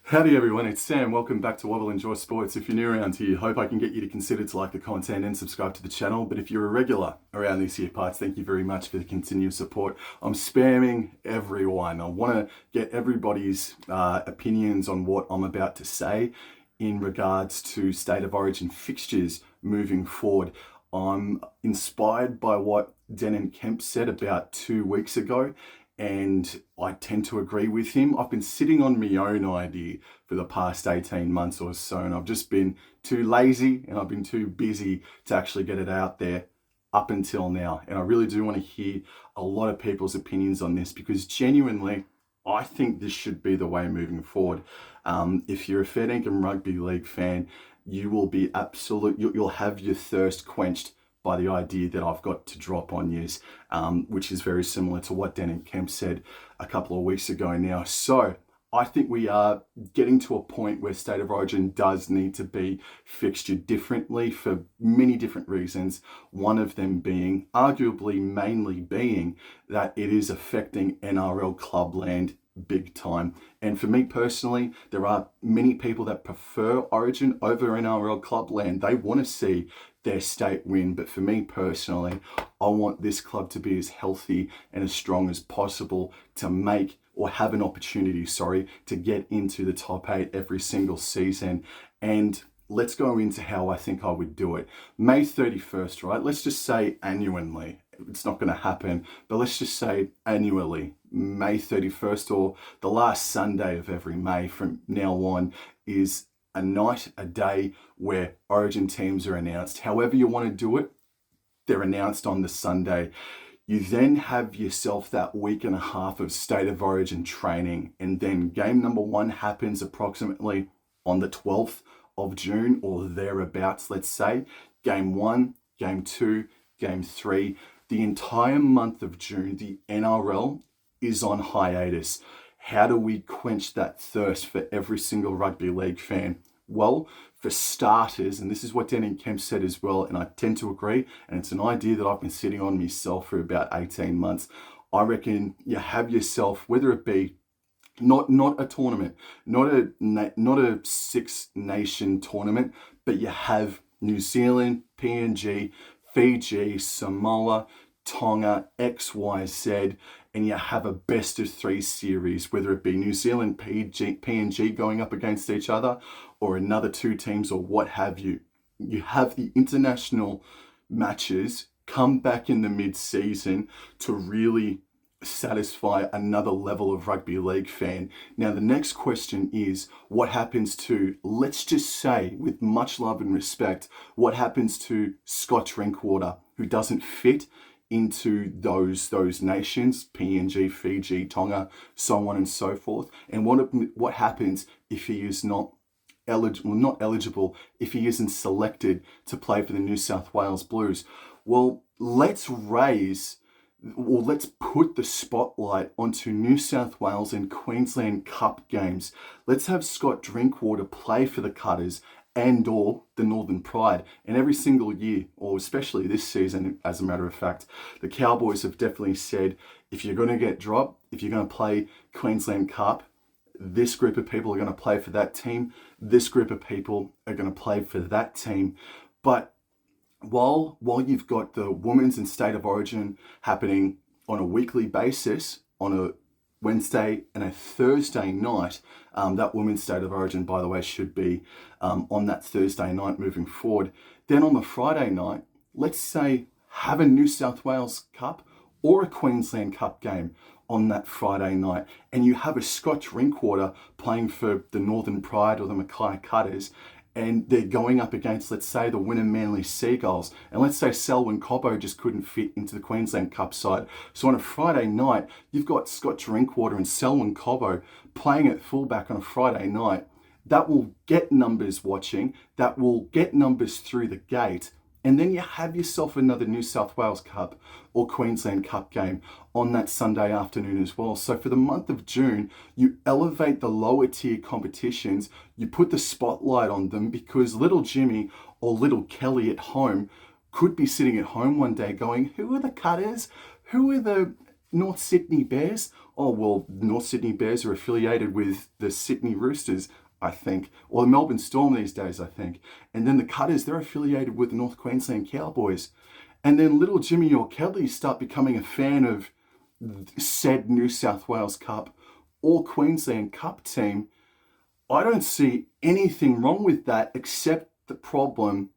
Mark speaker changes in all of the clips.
Speaker 1: Howdy everyone, it's Sam. Welcome back to Wobble Enjoy Sports. If you're new around here, hope I can get you to consider to like the content and subscribe to the channel. But if you're a regular around these here parts, thank you very much for the continued support. I'm spamming everyone. I want to get everybody's opinions on what I'm about to say in regards to State of Origin fixtures moving forward. I'm inspired by what Denon Kemp said about 2 weeks ago, and I tend to agree with him. I've been sitting on my own idea for the past 18 months or so, and I've just been too lazy and I've been too busy to actually get it out there up until now. And I really do want to hear a lot of people's opinions on this, because genuinely, I think this should be the way moving forward. If you're a fair dinkum rugby league fan, you will be you'll have your thirst quenched by the idea that I've got to drop on yous, which is very similar to what Denon Kemp said a couple of weeks ago now. So I think we are getting to a point where State of Origin does need to be fixtured differently for many different reasons. One of them being, arguably mainly being, that it is affecting NRL clubland big time. And for me personally, there are many people that prefer Origin over NRL clubland. They want to see their state win, but for me personally, I want this club to be as healthy and as strong as possible to make, or have an opportunity, to get into the top 8 every single season. And let's go into how I think I would do it. May 31st, right? Let's just say annually. It's not going to happen, but let's just say annually, May 31st, or the last Sunday of every May from now on, is a night, a day where Origin teams are announced. However you want to do it, they're announced on the Sunday. You then have yourself that week and a half of State of Origin training, and then game number 1 happens approximately on the 12th of June or thereabouts, let's say. Game 1, game 2, game 3. The entire month of June, the NRL is on hiatus. How do we quench that thirst for every single rugby league fan? Well, for starters, and this is what Denon Kemp said as well, and I tend to agree, and it's an idea that I've been sitting on myself for about 18 months. I reckon you have yourself, whether it be not a tournament, not a Six Nation tournament, but you have New Zealand, PNG, Fiji, Samoa, Tonga, XYZ, and you have a best of 3 series, whether it be New Zealand, PNG going up against each other, or another 2 teams, or what have you. You have the international matches come back in the mid-season to really satisfy another level of rugby league fan. Now, the next question is, what happens to, let's just say, with much love and respect, what happens to Scott Drinkwater, who doesn't fit into those nations, PNG, Fiji, Tonga, so on and so forth? And what happens if he is not eligible, if he isn't selected to play for the New South Wales Blues? Well, let's put the spotlight onto New South Wales and Queensland Cup games. Let's have Scott Drinkwater play for the Cutters and or the Northern Pride. And every single year, or especially this season, as a matter of fact, the Cowboys have definitely said, if you're going to get dropped, if you're going to play Queensland Cup, this group of people are going to play for that team. This group of people are going to play for that team. But while you've got the Women's and State of Origin happening on a weekly basis, on a Wednesday and a Thursday night, that Women's State of Origin, by the way, should be on that Thursday night moving forward. Then on the Friday night, let's say have a New South Wales Cup or a Queensland Cup game on that Friday night, and you have a Scott Drinkwater playing for the Northern Pride or the Mackay Cutters, and they're going up against, let's say, the Wynnum Manly Seagulls. And let's say Selwyn Cobbo just couldn't fit into the Queensland Cup side. So on a Friday night, you've got Scott Drinkwater and Selwyn Cobbo playing at fullback on a Friday night. That will get numbers watching. That will get numbers through the gate. And then you have yourself another New South Wales Cup or Queensland Cup game on that Sunday afternoon as well. So for the month of June, you elevate the lower tier competitions, you put the spotlight on them, because little Jimmy or little Kelly at home could be sitting at home one day going, who are the Cutters? Who are the North Sydney Bears. Oh, well, North Sydney Bears are affiliated with the Sydney Roosters, I think, or the Melbourne Storm these days, I think. And then the Cutters, they're affiliated with the North Queensland Cowboys. And then little Jimmy or Kelly start becoming a fan of said New South Wales Cup or Queensland Cup team. I don't see anything wrong with that except the problem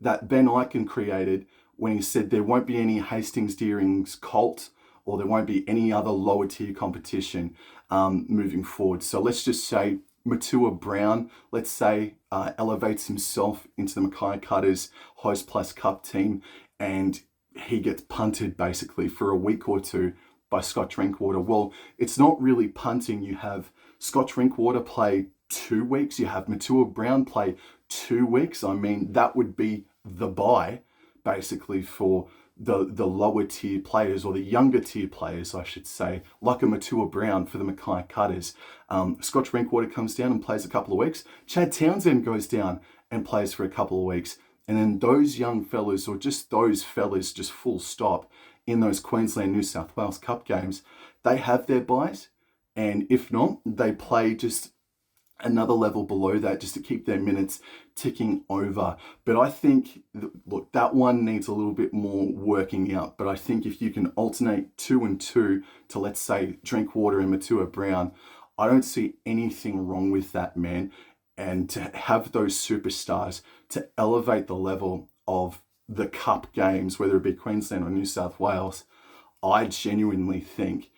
Speaker 1: that Ben Ikin created when he said there won't be any Hastings Deering's Colt or there won't be any other lower tier competition moving forward. So let's just say Matua Brown, let's say, elevates himself into the Mackay Cutters Host Plus Cup team, and he gets punted basically for a week or two by Scott Drinkwater. Well, it's not really punting. You have Scott Drinkwater play 2 weeks. You have Matua Brown play 2 weeks. I mean, that would be the bye basically for the lower tier players, or the younger tier players, I should say, like a Matua Brown for the Mackay Cutters. Scott Drinkwater comes down and plays a couple of weeks. Chad Townsend goes down and plays for a couple of weeks. And then those young fellas, or just those fellas, just full stop, in those Queensland New South Wales Cup games, they have their buys. And if not, they play just another level below that just to keep their minutes ticking over. But I think, look, that one needs a little bit more working out. But I think if you can alternate 2 and 2 to, let's say, Drinkwater and Matua Brown, I don't see anything wrong with that, man. And to have those superstars to elevate the level of the cup games, whether it be Queensland or New South Wales, I genuinely think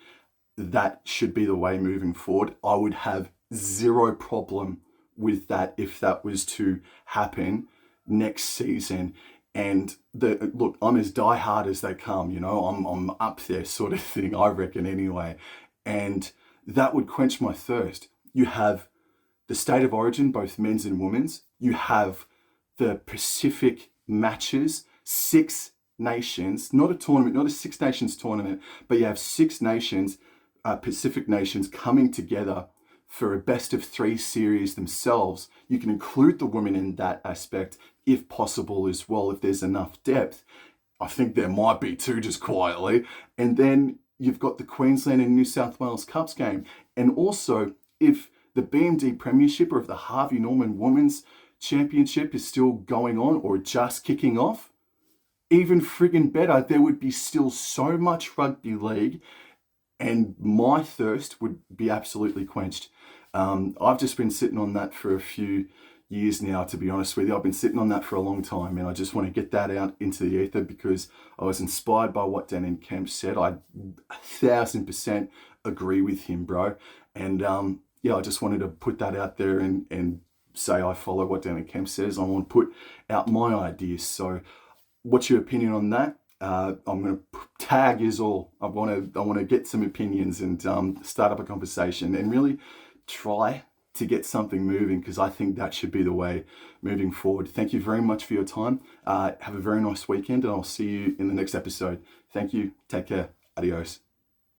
Speaker 1: that should be the way moving forward. I would have zero problem with that if that was to happen next season. And look, I'm as diehard as they come, you know, I'm up there sort of thing, I reckon anyway. And that would quench my thirst. You have the State of Origin, both men's and women's. You have the Pacific matches, 6 nations, not a tournament, not a 6 nations tournament, but you have 6 nations, Pacific nations coming together for a best of 3 series themselves. You can include the women in that aspect if possible as well, if there's enough depth. I think there might be too, just quietly. And then you've got the Queensland and New South Wales Cups game. And also, if the BMD Premiership or if the Harvey Norman Women's Championship is still going on or just kicking off, even friggin' better, there would be still so much rugby league and my thirst would be absolutely quenched. I've just been sitting on that for a few years now, to be honest with you. I've been sitting on that for a long time, and I just want to get that out into the ether because I was inspired by what Dan Kemp said. I 1,000% agree with him, bro. And I just wanted to put that out there and say I follow what Dan Kemp says. I want to put out my ideas. So what's your opinion on that? I'm going to tag is all. I want to get some opinions and start up a conversation and really try to get something moving, because I think that should be the way moving forward. Thank you very much for your time. Have a very nice weekend, and I'll see you in the next episode. Thank you. Take care. Adios.